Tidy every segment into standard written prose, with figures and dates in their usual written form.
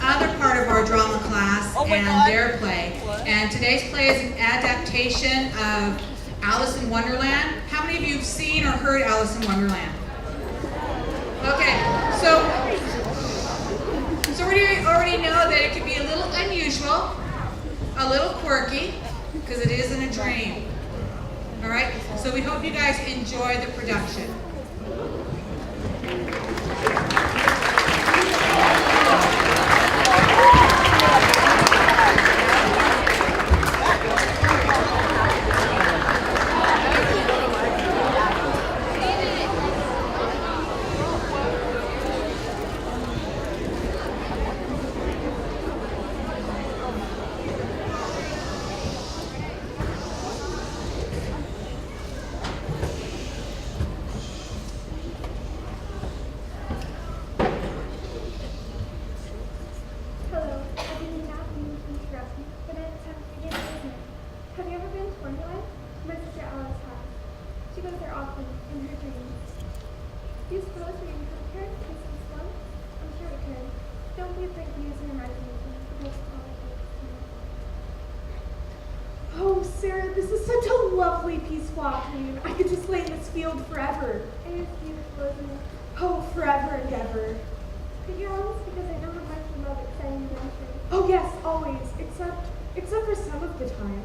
other part of our drama class and their play. And today's play is an adaptation of Alice in Wonderland. How many of you have seen or heard Alice in Wonderland? Okay, so we already know that it can be a little unusual, a little quirky, because it isn't a dream. All right, so we hope you guys enjoy the production. Oh, Sarah, this is such a lovely, peaceful afternoon. I could just lay in this field forever. It is beautiful, isn't it? Oh, forever and ever. Could you honest? Because I know how much you love exciting adventures. Oh, yes, always. Except for some of the time.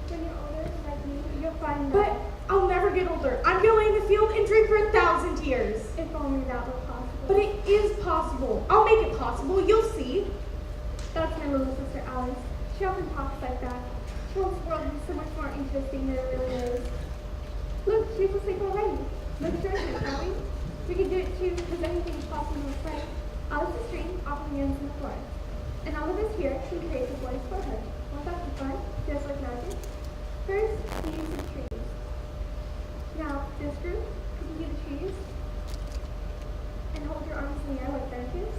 When you're older, like me, you'll find But that. I'll never get older. I'm gonna lay in the field and drink for 1,000 years. If only that were possible. But it is possible. I'll make it possible. You'll see. That's my little sister Alice. She often talks like that. She wants the world to be so much more interesting than it really is. Look, she's asleep already. Let's join her, shall we? We can do it too, because anything is possible with play. Alice's dream often ends in the forest. And all of us here can create the voice for her. Won't that be fun? Just like magic? First, we use the trees. Now, this group, could you do the trees? And hold your arms in the air like branches?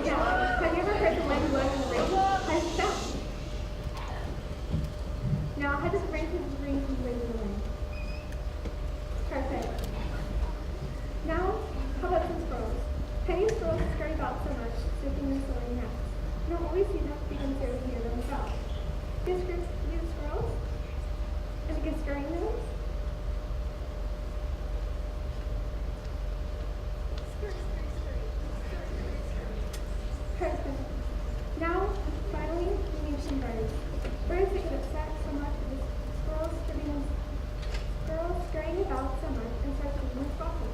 Now, have you ever heard the wind blowing in the rain? How does it sound? Now, how does the branches ring from the wind in the rain? Perfect. Now, how about some squirrels? Penny squirrels scurry about so much, sniffing and soaring nests. You don't always see them because they're near themselves. This group use squirrels, and it gets scurrying them. Perfect. Now, finally, we need some birds. Birds that get upset so much with the squirrels scurrying about so much and start to much welcome.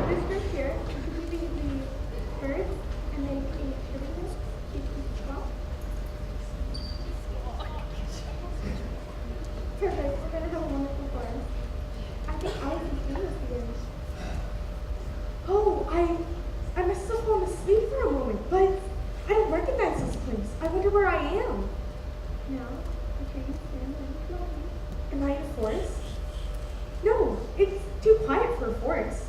This group here, completely use birds and make a tribute to each squawk. Perfect. We're going to have a wonderful forest. I think Alice is doing this again. Oh, I must have fallen asleep for a moment, but I don't recognize this place. I wonder where I am. Now, the trees stand and floating. Am I in a forest? No, it's too quiet for a forest.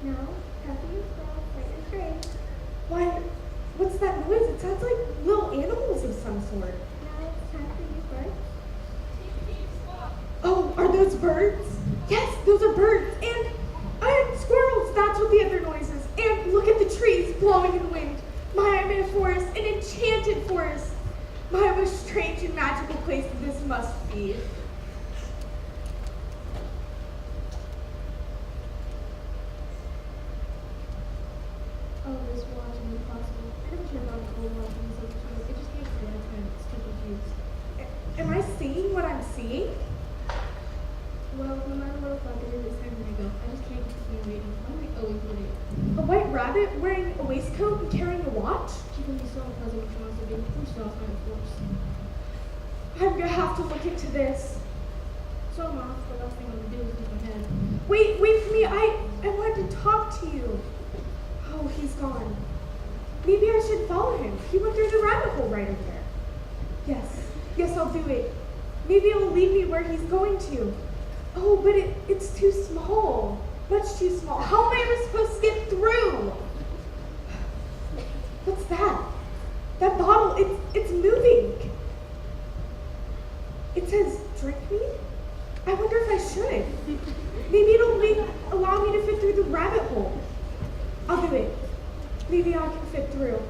Now, happy squirrels right and straight. Why, what's that noise? It sounds like little animals of some sort. Now it's time for you birds. Oh, are those birds? Yes, those are birds. And squirrels, that's what the other noise is. And look at the trees blowing in the wind. My, I'm in a forest, an enchanted forest. My, what a strange and magical place this must be. Oh, this watching is possible. I never care about cold watching so much. It just makes the time it's too confused. Am I seeing what I'm seeing? Well, no matter what o'clock it is, it's time to go. I just can't continue waiting. Why am I always late? A white rabbit wearing a waistcoat and carrying a watch? She can be so unpleasant when she wants to be. Push it off by force. I'm gonna have to look into this. So I'm off. The last thing I'm gonna do is leave my head. Wait for me. I wanted to talk to you. Oh, he's gone. Maybe I should follow him. He went through the rabbit hole right over there. Yes, I'll do it. Maybe it will lead me where he's going to. Oh, but it's too small. Much too small. How am I ever supposed to get through? What's that? That bottle, it's moving. It says, drink me? I wonder if I should. Maybe allow me to fit through the rabbit hole. I'll do it. Maybe I can fit through.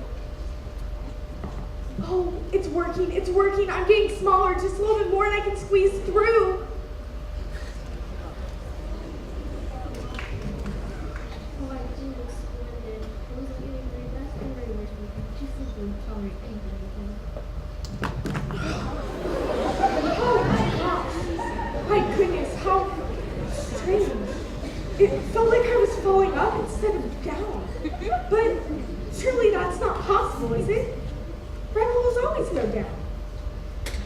Oh, it's working, it's working. I'm getting smaller, just a little bit more and I can squeeze through. Oh, I do look splendid. I wasn't getting very best and very worse with you. She simply tolerate anything. Oh my gosh. My goodness, how strange. It felt like I was falling up instead of down. But surely that's not possible, is it? Rabbit holes always go down.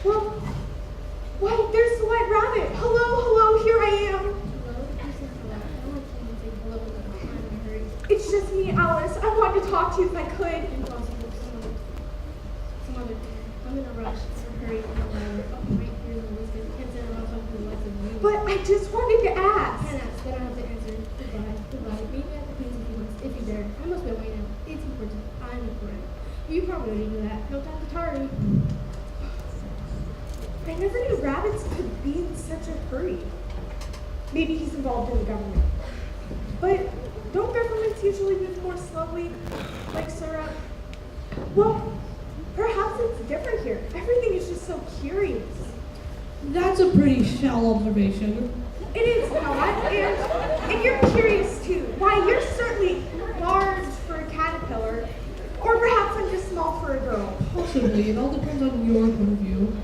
Well, why, there's the white rabbit. Hello, here I am. Hello? You said hello. I want to say hello without time in a hurry. It's just me, Alice. I wanted to talk to you if I could. Impossible. Some other time. I'm in a rush. It's a hurry. I'm right here in the woods. Can't sit around talking to the likes of you. But I just wanted to ask. Can't ask. Then I have to answer. Goodbye. Meet me at the Queen's Influence if you're there. I must be away now. It's important. I'm important. You probably already knew that. No time to tarry. I never knew rabbits could be in such a hurry. Maybe he's involved in the government. But don't governments usually move more slowly, like syrup? Well, perhaps it's different here. Everything is just so curious. That's a pretty shallow observation. It is not, and you're curious too. Why, you're certainly large for a caterpillar, or perhaps I'm just small for a girl. Possibly, it all depends on your point of view.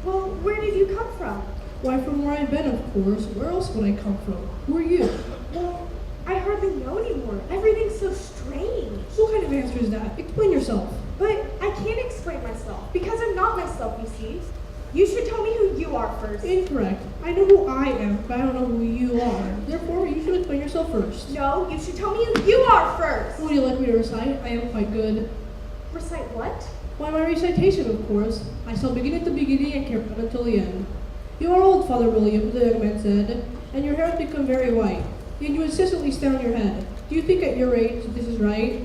Well, where did you come from? Why, from where I've been, of course. Where else would I come from? Who are you? Well, I hardly know anymore. Everything's so strange. What kind of answer is that? Explain yourself. But I can't explain myself, because I'm not myself, you see. You should tell me who you are first. Incorrect. I know who I am, but I don't know who you are. Therefore, you should explain yourself first. No, you should tell me who you are first. Would you like me to recite? I am quite good. Recite what? Why, my recitation, of course. I shall begin at the beginning and carry on until the end. You are old, Father William, the young man said, and your hair has become very white. Yet you insistently stand on your head. Do you think at your age that this is right?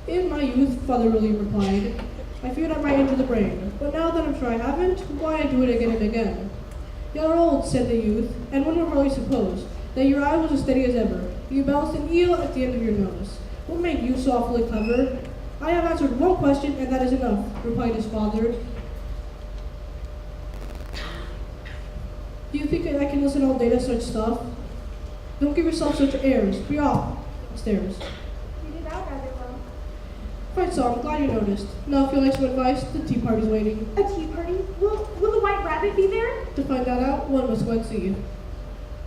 In my youth, Father William replied, I feared I might injure the brain, but now that I'm sure I haven't, why I do it again and again. You are old, said the youth, and one would hardly suppose that your eye was as steady as ever. You balanced an eel at the end of your nose. What made you so awfully clever? I have answered one question, and that is enough, replied his father. Do you think I can listen all day to such stuff? Don't give yourself such airs. Be off upstairs. You did that rather well. Quite so, I'm glad you noticed. Now, if you'd like some advice, the tea party's waiting. A tea party? Will the white rabbit be there? To find that out, one must go and see.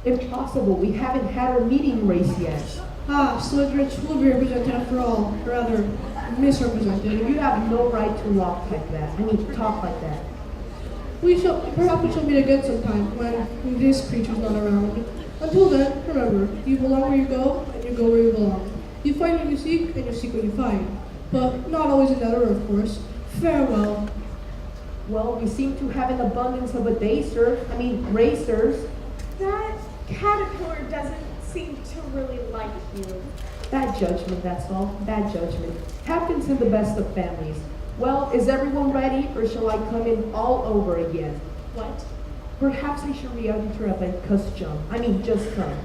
Impossible. We haven't had our meeting race yet. Ah, Slidrich will be represented after all, or rather, misrepresented. You have no right to walk like that. Talk like that. Perhaps we shall meet again sometime when this creature's not around. Until then, remember, you belong where you go, and you go where you belong. You find what you seek, and you seek what you find. But not always in that order, of course. Farewell. Well, we seem to have an abundance of racers. That caterpillar doesn't seem to really like you. Bad judgment, that's all. Bad judgment. Happens in the best of families. Well, is everyone ready, or shall I come in all over again? What? Perhaps I should re-enter just come.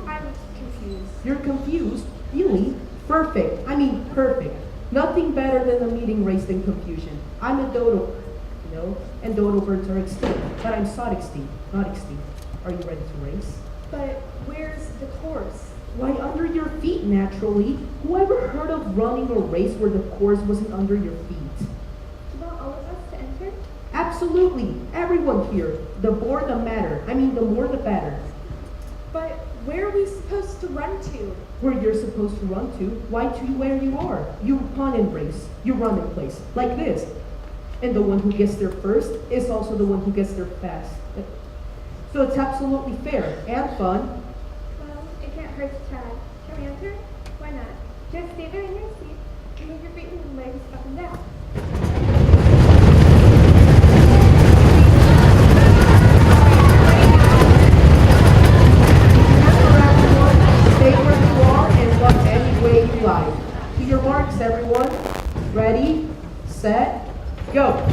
I'm confused. You're confused? Really? Perfect. Perfect. Nothing better than a meeting race than confusion. I'm a dodo, and dodo birds are extinct, but I'm not extinct. Are you ready to race? But where's the course? Why, under your feet, naturally. Who ever heard of running a race where the course wasn't under your feet? Do you want all of us to enter? Absolutely. Everyone here. The more the matter. The more the better. But where are we supposed to run to? Where you're supposed to run to? Why to where you are. You run and race. You run in place. Like this. And the one who gets there first is also the one who gets there fast. So it's absolutely fair and fun. Well, it can't hurt to try. Can we enter? Why not? Just stay there in your seat and move your feet and legs up and down. Stay where you are and run any way you like. To your marks, everyone. Ready, set, go.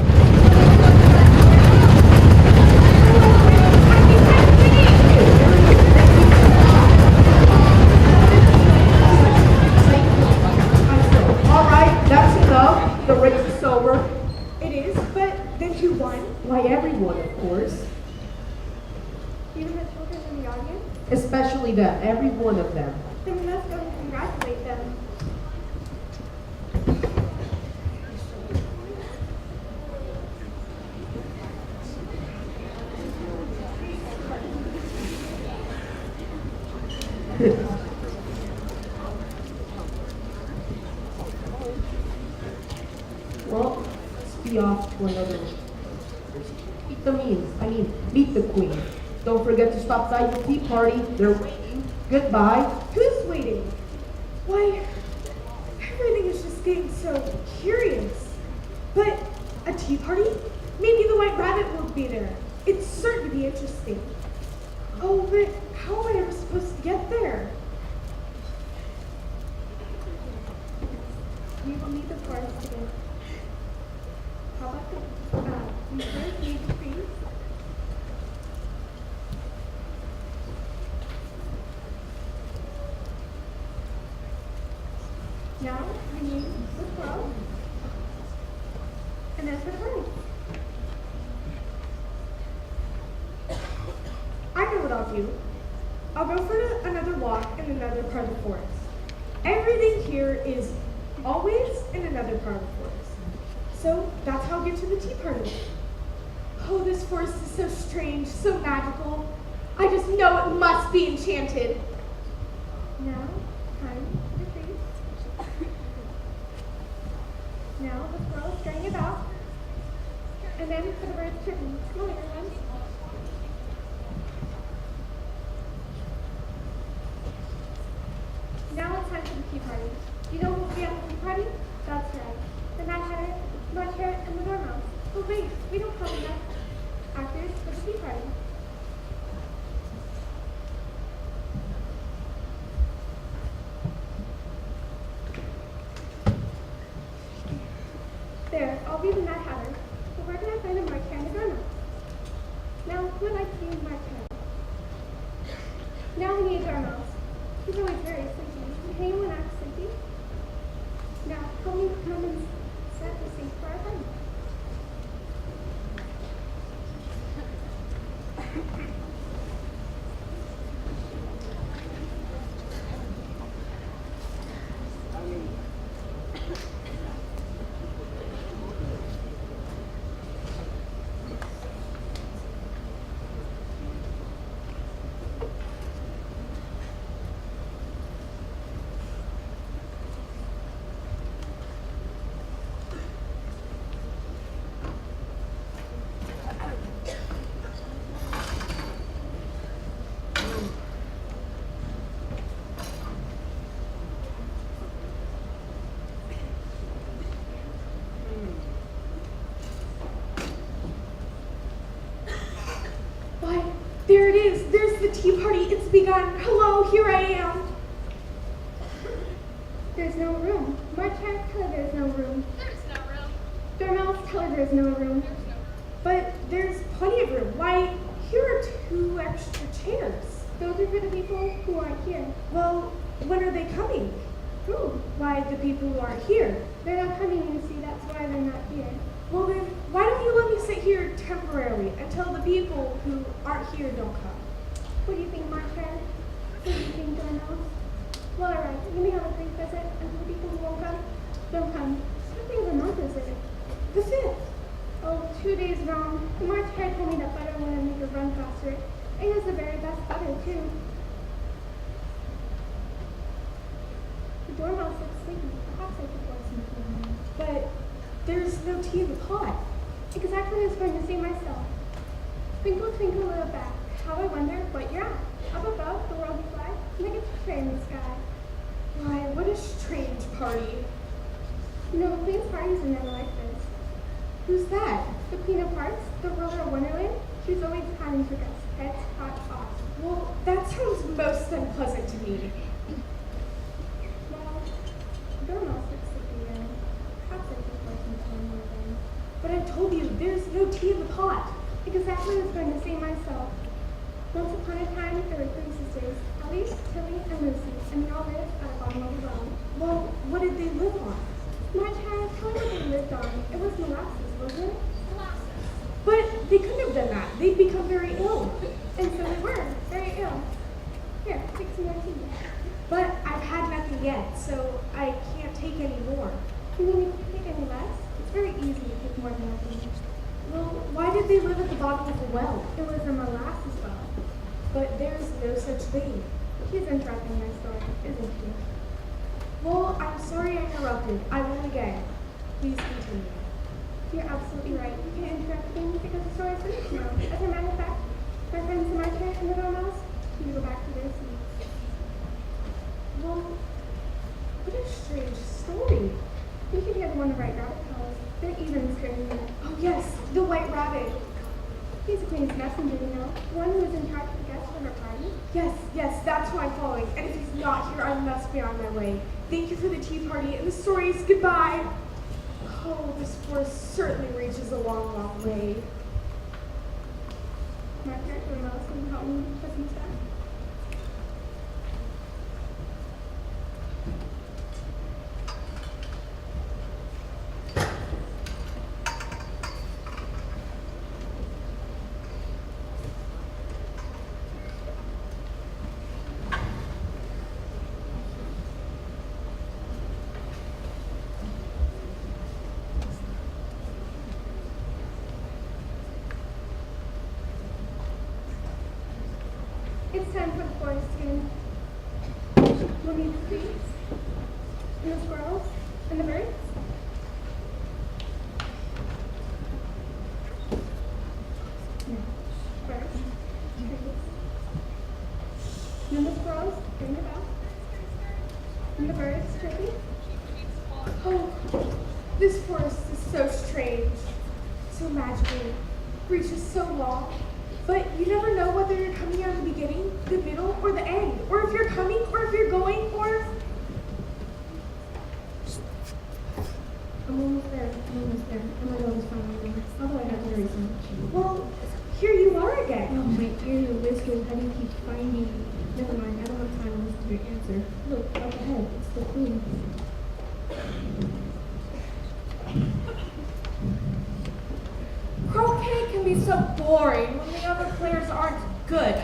the audience? Especially them, every one of them. Then we must go and congratulate them. Well, let's be off to another one. Meet the meet the queen. Don't forget to stop by the tea party. They're waiting. Goodbye. Who's waiting? Why, everything is just getting so curious. But a tea party? Maybe the White Rabbit will be there. It's certain to be interesting. Oh, but how am I ever supposed to get there? We will leave the forest today. How about we first need the trees? Now we need the squirrel. And then for the birds. I know what I'll do. I'll go for another walk in another part of the forest. Everything here is always in another part of the forest. So that's how I'll get to the tea party. Oh, this forest is so strange, so magical. I just know it must be enchanted. Now, time for the trees. Now the squirrel is straying about. And then for the birds chirping. Come on, everyone. Now it's time for the tea party. Do you know who will be at the tea party? That's right. The Mad Hatter, March Hare, and the Dormouse. Oh wait, we don't have enough actors for the tea party. There, I'll be the Mad Hatter. But where can I find a March Hare and a Dormouse? Now, who would like to be March Hare? Now we need a Dormouse. He's always very sleepy. Can anyone act sleepy? Now, help me come and set the stage for our party. There it is. There's the tea party. It's begun. Hello, here I am. There's no room. March Hare, tell her there's no room. There's no room. Dormouse, tell her there's no room. There's no room. But there's plenty of room. Why, here are 2 extra chairs. Those are for the people who aren't here. Well, when are they coming? Who? Why, the people who aren't here. They're not coming, you see, that's why they're not here. Well then, why don't you let me sit here temporarily until the people who aren't here don't come? What do you think, March Hare? What do you think, Dormouse? Well, alright, you may have a free visit, and for the people who won't come, don't come. What day of the month is it? The 5th. Oh, 2 days wrong. The March Hare told me that butter will make it run faster. It has the very best butter, too. The Dormouse looks sleepy. Perhaps I could pour some tea in there. But there's no tea in the pot. Exactly what I was going to say myself. Twinkle, twinkle, little bat, how I wonder what you're at. Up above, the world you fly, like a tray in the sky. Why, what a strange party. You know, the Queen's parties are never like this. Who's that? The Queen of Hearts, the ruler of Wonderland, she's always kind to guests. Pets, hot, hot. Well, that sounds most unpleasant to me. Well, the Dormouse looks sleepy again. Perhaps I could pour some tea in there then. But I told you, there's no tea in the pot. Exactly what I was going to say myself. Once upon a time, there were 3 sisters, Ellie, Tilly, and Lucy, and they all lived at the bottom of the well. Well, what did they live on? March Hare, tell me what they lived on. It was molasses, wasn't it? Molasses. But they couldn't have done that. They'd become very ill. And so we were very ill. Here, take some more tea. But I've had nothing yet, so I can't take any more. You mean you can't take any less? It's very easy to take more than nothing. Well, why did they live at the bottom of the well? It was a molasses well. But there's no such thing. She's interrupting my story, isn't she? Well, I'm sorry I interrupted. I will again. Please continue. You're absolutely right. You can't interrupt things because the story is finished now. As a matter of fact, my friends Marta and the Romans need to go back to their seats. Well, what a strange story. You should hear the one the White Rabbit tells. They're even stranger. Oh yes, the white rabbit. He's the Queen's messenger, you know. One who is in charge of the guests for her party. Yes, that's who I'm following. And if he's not here, I must be on my way. Thank you for the tea party and the stories. Goodbye. Oh, this forest certainly reaches a long, long way. Marta or Mouse can help me put some stuff. It's time for the forest game. We'll need the trees, and the squirrels, and the birds. Now, first, trees. Then the squirrels ring the bell. And the birds chirping. Oh, this forest is so strange, so magical, reaches so long. But you never know whether you're coming out of the beginning, the middle, or the end. Or if you're coming, or if you're going, or... I'm almost there. And my dog is finally there. Although I have to hurry so much. Well, here you are again. Oh, my ear whiskers, how do you keep finding me? Never mind, I don't have time to listen to your answer. Look, up ahead, it's the Queen. Croquet can be so boring when the other players aren't good.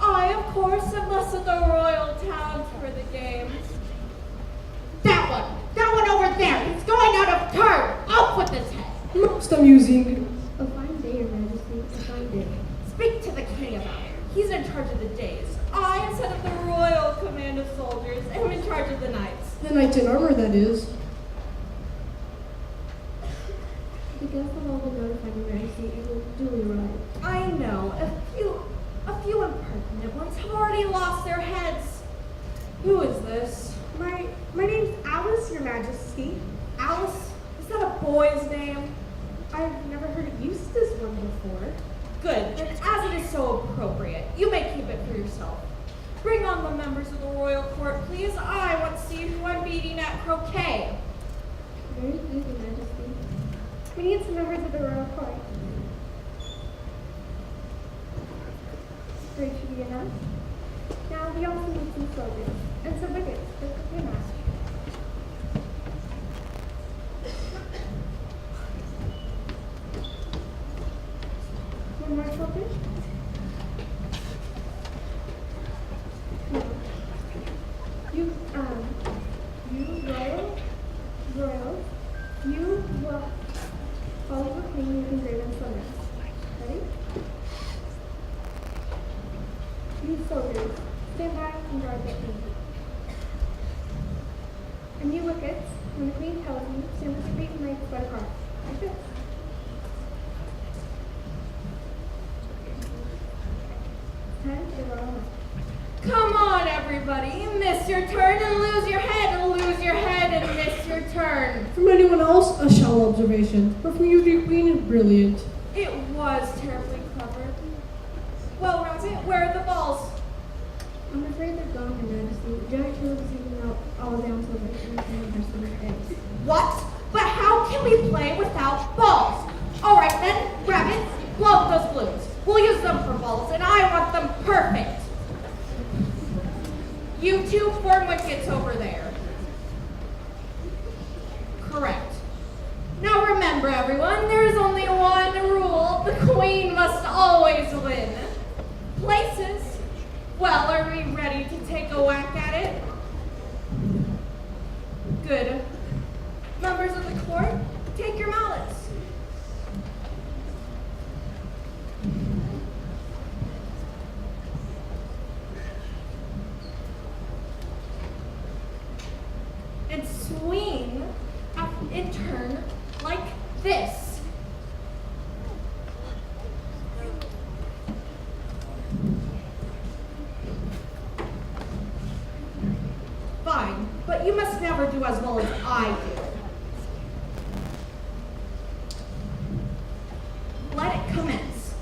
I, of course, am less at the royal town for the games. That one over there, he's going out of turn. Up with his head. Most amusing. A fine day, Your Majesty, a fine day. Speak to the king about it. He's in charge of the days. I, instead of the royal command of soldiers, am in charge of the knights. The knights in armor, that is. The guests have all been notified, Your Majesty, and will duly arrive. I know, a few impertinent ones have already lost their heads. Who is this? My name's Alice, Your Majesty. Alice? Is that a boy's name? I've never heard it used as one before. Good, then as it is so appropriate, you may keep it for yourself. Bring on the members of the royal court, please. I want to see who I'm beating at croquet. Very pleased, Your Majesty. We need some members of the royal court. 3 should be enough. Now we also need some soldiers and some wickets for the croquet match. One more soldier. No. Royals, you will follow the queen using graven slogans. Ready? You soldiers, stand by and guard the queen. And you wickets, when the queen tells you, stand with your feet and legs spread apart, like this. Time for the royal match. Come on, everybody. Miss your turn and lose your head, and lose your head and miss your turn. From anyone else, a shallow observation. But from you, dear Queen, brilliant. It was terribly clever. Well, Rosie, where are the balls? I'm afraid they're gone, Your Majesty. Giant tulips eating out all down so that they can have some eggs. What? But how can we play without balls? All right, then, rabbits, blow up those balloons. We'll use them for balls, and I want them perfect. You two form wickets over there. Correct. Now remember, everyone, there is only one rule. The Are we ready to take a whack at it? Good. Members of the court, take your mallets. And swing up and turn like this. Fine, but you must never do as well as I do. Let it commence.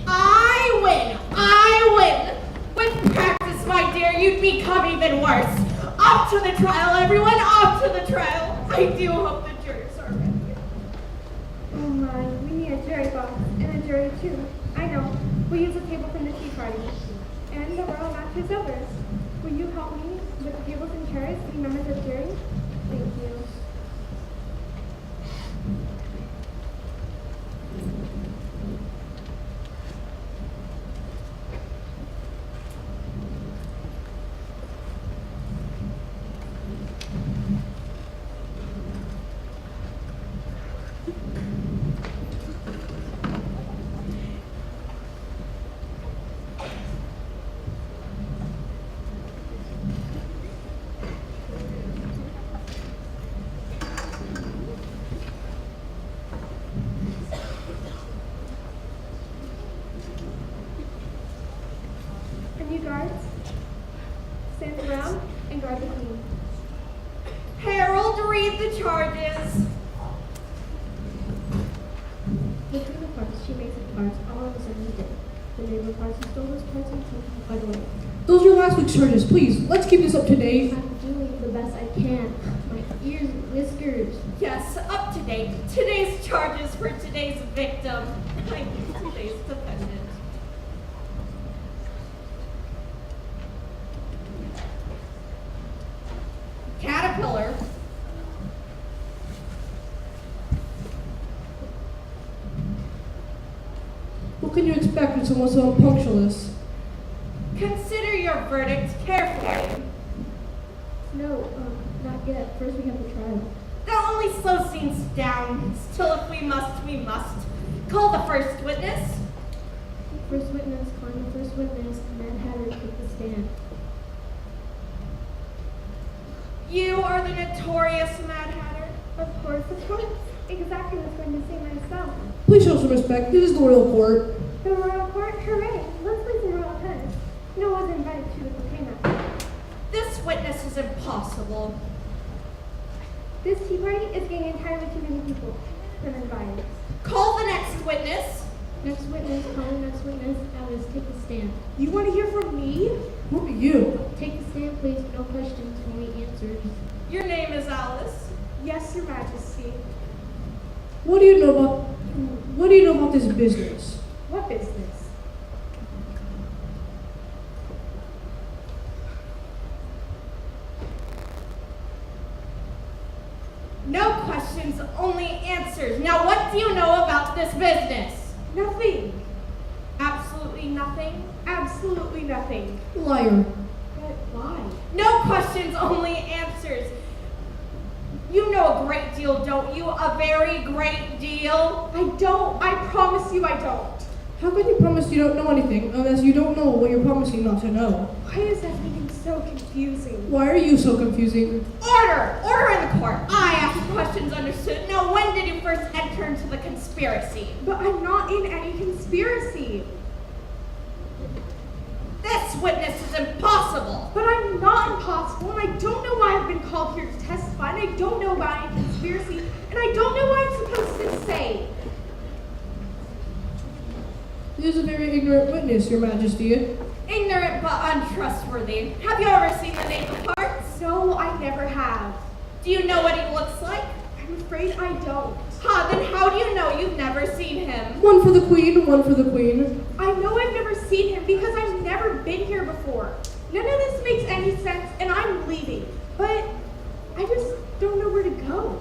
I win! With practice, my dear, you'd become even worse. Off to the trial, everyone, off to the trial. I do hope the jurors are ready. Oh my, we need a jury box and a jury too. I know. We'll use a table from the tea party. And the royal match is over. Will you help me with the tables and chairs to be members of the jury? Thank you. Guards, stand around and guard the queen. Harold, read the charges. Between the parts, she makes the cards all of a sudden day. The neighbor parts who stole those cards and took them by the way. Those are last week's charges. Please, let's keep this up to date. I'm doing the best I can. My ears and whiskers. Yes, up to date. Today's charges for today's victim. I mean, today's defendant. Caterpillar. What can you expect when someone's so punctualist? Consider your verdict carefully. No, not yet. First we have the trial. That only slows things down. Still, if we must, we must. Call the first witness. First witness, calling the first witness, Mad Hatter, take the stand. You are the notorious Mad Hatter. Of course, exactly what I was going to say myself. Please show some respect. This is the royal court. The royal court, hooray! Let's play some royal tennis. No one's invited to the croquet match. This witness is impossible. This tea party is getting entirely too many people. Been invited. Call the next witness. Next witness, calling next witness, Alice, take the stand. You want to hear from me? Who are you? Take the stand, please. No questions, only answers. Your name is Alice. Yes, Your Majesty. What do you know about this business? What business? No questions, only answers. Now, what do you know about this business? Nothing. Absolutely nothing. Absolutely nothing. Liar. But why? No questions, only answers. You know a great deal, don't you? A very great deal. I don't. I promise you I don't. How can you promise you don't know anything unless you don't know what you're promising not to know? Why is everything so confusing? Why are you so confusing? Order! Order in the court. I ask questions understood. Now, when did you first enter into the conspiracy? But I'm not in any conspiracy. This witness is impossible. But I'm not impossible, and I don't know why I've been called here to testify, and I don't know about any conspiracy, and I don't know what I'm supposed to say. This is a very ignorant witness, Your Majesty. Ignorant but untrustworthy. Have you ever seen the name of parts? No, I never have. Do you know what he looks like? afraid I don't. Ha, then how do you know you've never seen him? One for the queen, one for the queen. I know I've never seen him because I've never been here before. None of this makes any sense, and I'm leaving. But I just don't know where to go.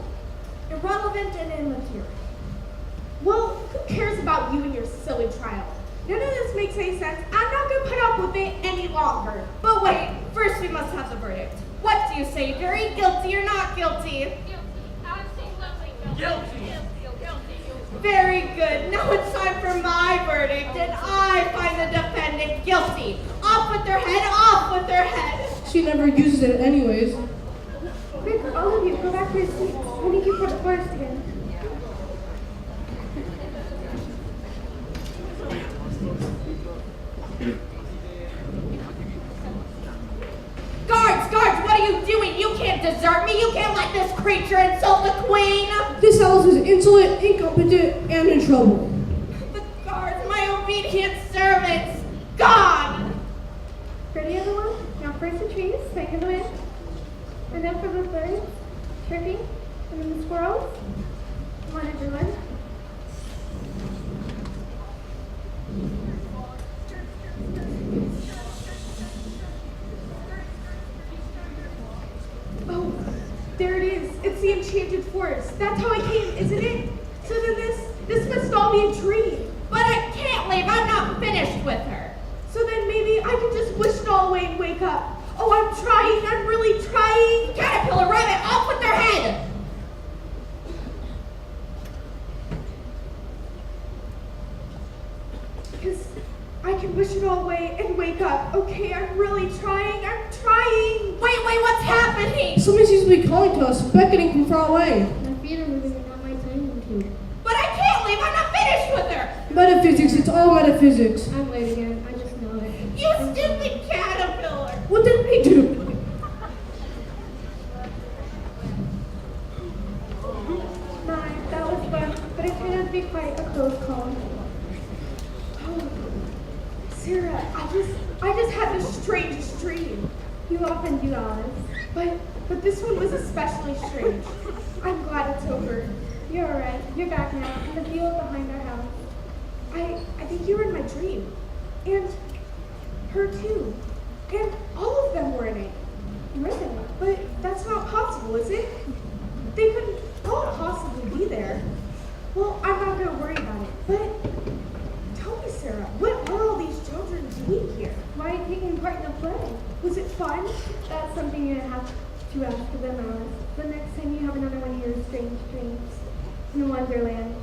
Irrelevant and immaterial. Well, who cares about you and your silly trial? None of this makes any sense. I'm not going to put up with it any longer. But wait, first we must have the verdict. What do you say, jury? Guilty or not guilty? Guilty. Very good. Now it's time for my verdict, and I find the defendant guilty. Off with their head, off with their head. She never uses it anyways. Quick, all of you, go back to your seats. I need you for the first again. Guards, what are you doing? You can't desert me. You can't let this creature insult the queen. This Alice is insolent, incompetent, and in trouble. The guards, my obedient servants, gone. Ready, everyone? Now first the trees, second the wind. And then for the birds, chirping, and then the squirrels. Come on, everyone. Oh, there it is. It's the enchanted forest. That's how I came, isn't it? So then this must all be a dream. But I can't leave. I'm not finished with her. So then maybe I can just wish it all away and wake up. Oh, I'm trying. I'm really trying. Caterpillar rabbit, off with their head. Because I can wish it all away and wake up. Okay, I'm really trying. I'm trying. Wait, what's happening? Somebody seems to be calling to us, beckoning from far away. My feet are moving and not my time to. But I can't leave. I'm not finished with her. Metaphysics, it's all metaphysics. I'm late again. I just know it. You stupid caterpillar. What did we do? My, that was fun, but it turned out to be quite a close call. Oh, Sarah, I just had the strangest dream. You often do, Alice. But this one was especially strange. I'm glad it's over. You're alright. You're back now, in the field behind our house. I think you were in my dream. And her too. And all of them were in it. Really? But that's not possible, is it? They couldn't all possibly be there. Well, I'm not going to worry about it. But tell me, Sarah, what are all these children doing here? Why are you taking part in the play? Was it fun? That's something you're gonna have to ask them, Alice. The next time you have another one of your strange dreams in Wonderland.